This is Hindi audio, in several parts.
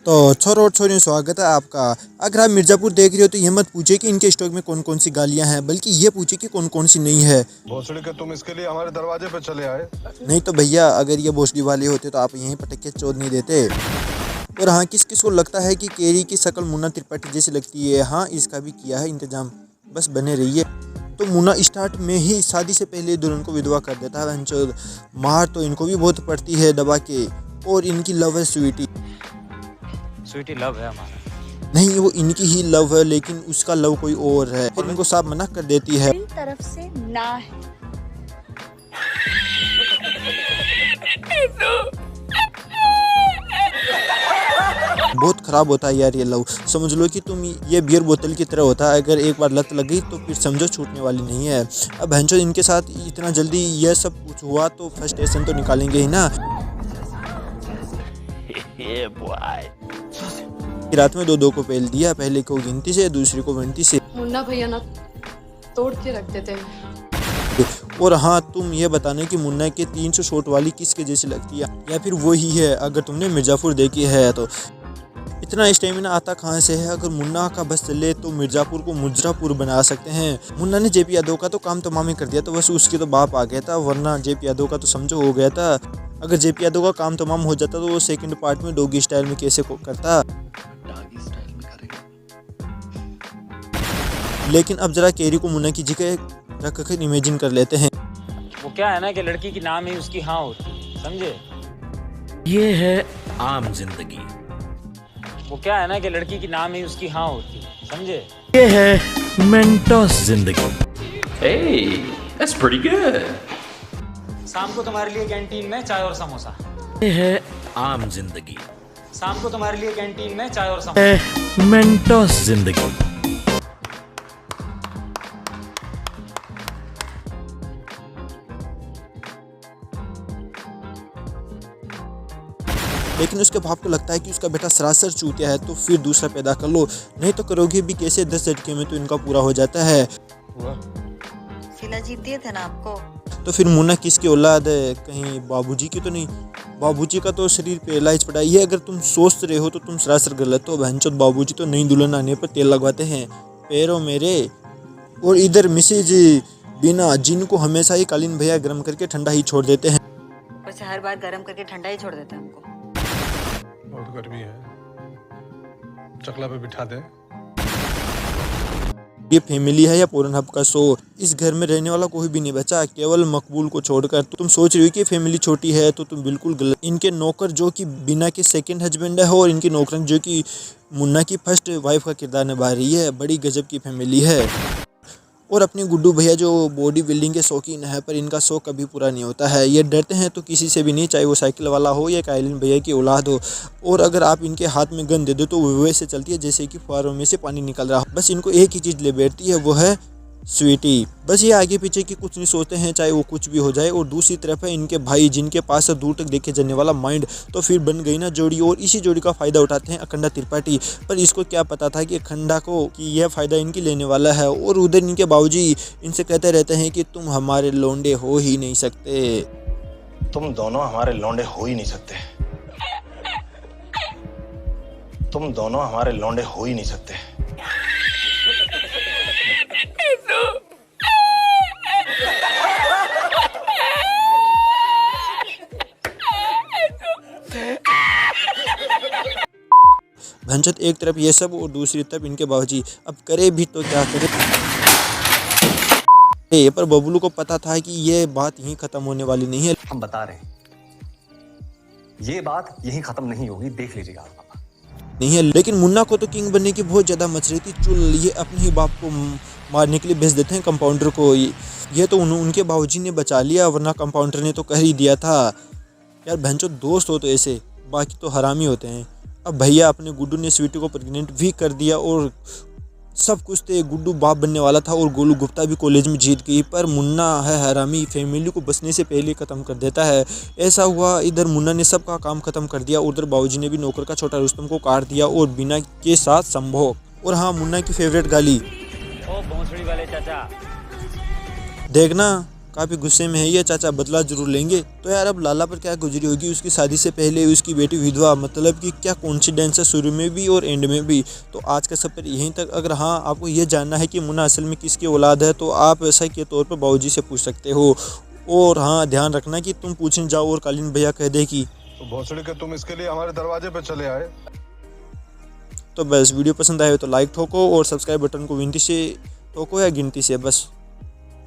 तो छोरो और छोरियों स्वागत है आपका। अगर आप मिर्ज़ापुर देख रहे हो तो ये मत पूछे कि इनके स्टॉक में कौन कौन सी गालियां हैं, बल्कि ये पूछे कि कौन कौन सी नहीं है। भोसड़ी के तुम इसके लिए हमारे दरवाजे पे चले आए। नहीं तो भैया, अगर ये भोसड़ी वाले होते तो आप यहीं पटक चोद नहीं देते। और हाँ, किस किस को लगता है कि केरी की शक्ल मुन्ना त्रिपाठी जैसी लगती है, हाँ इसका भी किया है इंतजाम, बस बने रहिए। तो मुन्ना स्टार्ट में ही शादी से पहले दुल्हन को विधवा कर देता है बहनचोद। मार तो इनको भी बहुत पड़ती है दबा के। और इनकी लव है स्वीटी। स्वीटी लव है हमारा। नहीं, वो इनकी ही लव है, लेकिन उसका लव कोई और है। फिर इनको साफ मना कर देती है। मेरी तरफ से ना है। बहुत खराब होता है यार ये लव। समझ लो कि तुम ये बियर बोतल की तरह होता है, अगर एक बार लत लग गई तो फिर समझो छूटने वाली नहीं है। अब भैंचो इनके साथ इतना जल्दी ये सब कुछ हुआ तो फ्रस्ट्रेशन तो निकालेंगे ही ना। रात में दो को पेल दिया, पहले को गिनती से, दूसरी को वंटी से। मुन्ना भैया ना तोड़ के रख देते हैं। और हाँ, तुम ये बताने कि मुन्ना के 300 शॉट वाली किसके जैसी लगती है, या फिर वही है अगर तुमने मिर्ज़ापुर देखी है तो। इतना स्टेमिना आता कहाँ से है? अगर मुन्ना का बस चले तो मिर्ज़ापुर को मुजरापुर बना सकते हैं। मुन्ना ने जेपी यादव का तो काम तमाम ही कर दिया, तो बस उसके तो बाप आ गया था, वरना जेपी यादव का तो समझो हो गया था। अगर जेपी यादव का काम तमाम हो जाता तो वो सेकंड पार्ट में डॉगी स्टाइल में कैसे करता। लेकिन अब जरा केरी को मुन्ना की जगह रख कर इमेजिन कर लेते हैं। वो क्या है ना कि लड़की की नाम ही उसकी हाँ होती है, समझे? ये है आम जिंदगी। वो क्या है ना कि लड़की की नाम ही उसकी हाँ होती है, समझे? ये है मेंटोस जिंदगी। Hey, that's pretty good. शाम को तुम्हारे लिए कैंटीन में चाय और समोसा। ये है आम जिंदगी। शाम को तुम्हारे लिए कैंटीन में चाय और समोसा। है मेंटोस जिंदगी। लेकिन उसके बाप को लगता है कि उसका बेटा सरासर चूतिया है, तो फिर दूसरा पैदा कर लो, नहीं तो करोगे भी कैसे? 10 झटके में तो इनका पूरा हो जाता है। सिला जीत दिए थे ना आपको। तो फिर मुन्ना किसकी औलाद है? कहीं बाबूजी की तो नहीं? बाबूजी का तो शरीर पे इलाज पड़ा। ये अगर तुम सोच रहे हो तो तुम सरासर गलत हो। बहनचोद बाबूजी तो नई दुल्हन आने पर तेल लगवाते हैं पैरों मेरे। और इधर मिसेज बिना, जिनको हमेशा ही कालीन भैया गर्म करके ठंडा ही छोड़ देते हैं। वैसे हर बार गर्म करके ठंडा ही छोड़ देते हैं हमको। बहुत गर्मी है, चकला पे बिठा दे। ये फैमिली है या पोर्नहब का शो? इस घर में रहने वाला कोई भी नहीं बचा, केवल मकबूल को छोड़कर। तुम सोच रही हो कि फैमिली छोटी है, तो तुम बिल्कुल गलत। इनके नौकर जो कि बिना के सेकंड हस्बैंड है, और इनकी नौकरन जो कि मुन्ना की फर्स्ट वाइफ का किरदार निभा रही है। बड़ी गजब की फैमिली है। और अपने गुड्डू भैया जो बॉडी बिल्डिंग के शौकीन है, पर इनका शौक कभी पूरा नहीं होता है। ये डरते हैं तो किसी से भी नहीं, चाहे वो साइकिल वाला हो या कालीन भैया की औलाद हो। और अगर आप इनके हाथ में गन दे दो तो वो वैसे चलती है जैसे कि फुहारों में से पानी निकल रहा हो। बस इनको एक ही चीज़ ले बैठती है, वो है स्वीटी। बस ये आगे पीछे की कुछ नहीं सोचते हैं, चाहे वो कुछ भी हो जाए। और दूसरी तरफ है इनके भाई, जिनके पास से दूर तक देखे जाने वाला माइंड। तो फिर बन गई ना जोड़ी, और इसी जोड़ी का फ़ायदा उठाते हैं अखंडा त्रिपाठी। पर इसको क्या पता था कि अखंडा को कि यह फ़ायदा इनकी लेने वाला है। और उधर इनके बाबूजी इनसे कहते रहते हैं कि तुम हमारे लौंडे हो ही नहीं सकते। तुम दोनों हमारे लौंडे हो ही नहीं सकते। तुम दोनों हमारे लौंडे हो ही नहीं सकते। भंचत एक तरफ ये सब और दूसरी तरफ इनके बाबूजी। अब करे भी तो क्या करे? पर बबलू को पता था कि ये बात यहीं खत्म होने वाली नहीं है। हम बता रहे हैं, ये बात यहीं खत्म नहीं होगी, देख लीजिएगा पापा। नहीं है, लेकिन मुन्ना को तो किंग बनने की बहुत ज़्यादा मच रही थी। चुल, ये अपने ही बाप को मारने के लिए भेज देते हैं कंपाउंडर को। ये तो उनके बाबूजी ने बचा लिया, वरना कंपाउंडर ने तो कह ही दिया था। यार भैंचो, दोस्त हो तो ऐसे, बाकी तो हरामी होते हैं। अब भैया अपने गुड्डू ने स्वीटी को प्रेग्नेंट भी कर दिया, और सब कुछ थे। गुड्डू बाप बनने वाला था, और गोलू गुप्ता भी कॉलेज में जीत गई। पर मुन्ना है हरामी, फैमिली को बसने से पहले ख़त्म कर देता है। ऐसा हुआ, इधर मुन्ना ने सबका काम ख़त्म कर दिया, उधर बाबूजी ने भी नौकर का छोटा रुस्तम को काट दिया, और बिना के साथ संभोग। और हाँ, मुन्ना की फेवरेट गाली, ओ भोसड़ी वाले चाचा। देखना काफ़ी गुस्से में है ये चाचा, बदला जरूर लेंगे। तो यार अब लाला पर क्या गुजरी होगी उसकी शादी से पहले उसकी बेटी विधवा, मतलब कि क्या कॉन्सिडेंस है शुरू में भी और एंड में भी। तो आज का सफ़र यहीं तक। अगर हाँ आपको ये जानना है कि मुन्ना असल में किसकी औलाद है तो आप ऐसा के तौर पर बाबूजी से पूछ सकते हो। और हाँ ध्यान रखना कि तुम पूछने जाओ और कालीन भैया कह दे कि तो भोसड़ी के तुम इसके लिए हमारे दरवाजे पे चले आए। तो बस वीडियो पसंद आए तो लाइक ठोको और सब्सक्राइब बटन को विनती से ठोको या गिनती से, बस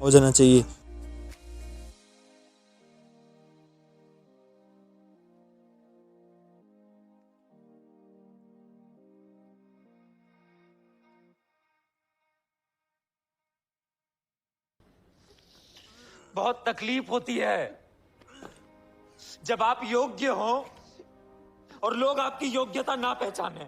हो जाना चाहिए। बहुत तकलीफ होती है जब आप योग्य हो और लोग आपकी योग्यता ना पहचाने।